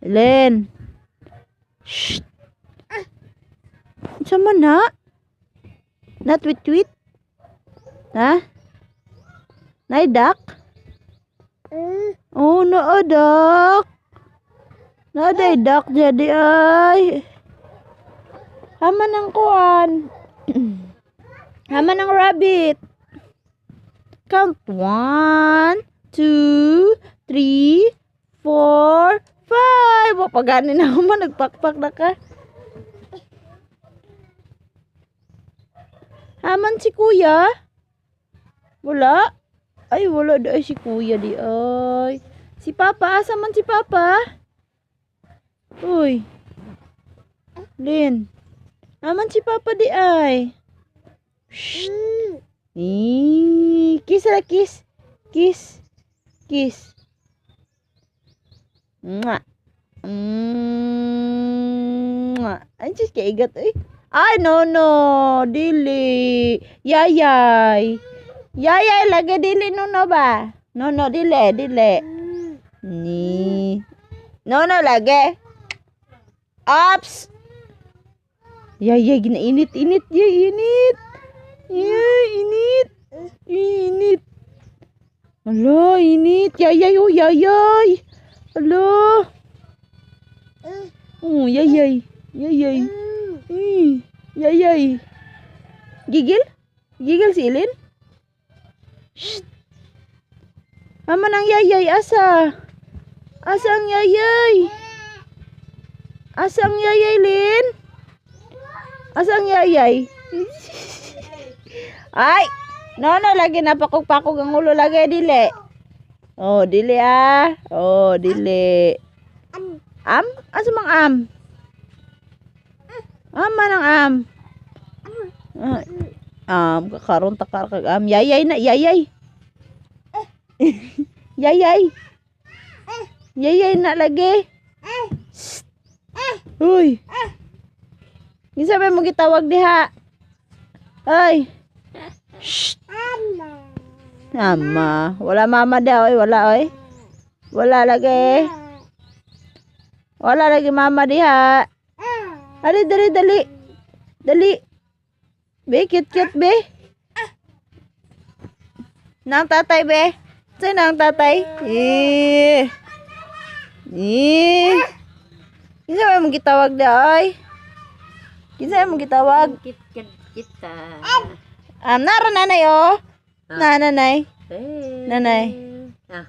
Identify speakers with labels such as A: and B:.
A: Len. Shh. Sama na? Na tweet-tweet? Ha? Naidak? Oh, naadak. Nadaidak jadi ay. Haman ng kuan. Haman ng rabbit. Count 1, 2, 3, 4, 5. O, pagani na ako man. Nagpakpak na ka. Haman si kuya? Wala? Ay, wala di ay si kuya di ay. Si papa, asa man si papa? Uy. Lin. Haman si papa di ay. Shh. Kiss lah, kiss. Kiss. Kiss. Mwah. Mwah. Anjir kayak igat eh. Ay, no. Dili. Yayay. Yayay lagi dili no ba? No, dili. Ni. No lagi. Ops. Yayay gina init. Ya, init. Halo, init. Yayay, oh, yayay. Halo. Oh, yayay. Yayay. Gigil si Ilin? Shh. Mama ng yayay, asa? Asa ang yayay? Asa ang yayay, Lin? Asa ang yayay? Ay! No, lagi napakog-pakog ang ulo lagi, dili. Oh, dili ah. Oh, dili. Am? Asa mang am? Manang am. Kakaroon takar kag am. Yayay na, yayay. Yayay na lagi. Uy. Gisa ba mo gitawag diha? Ay. Shh. Mama. Wala mama daw, wala oy. Wala lagi. Wala lagi mama diha. Dali. Be, cute be. Nang tatay be. Saan nang tatay? Kinsa ba mong gitawag daw? Kinsa mong gitawag?
B: Kita.
A: Nara nanay oh. Nanay.
B: Hey.
A: Nanay.
B: Ah.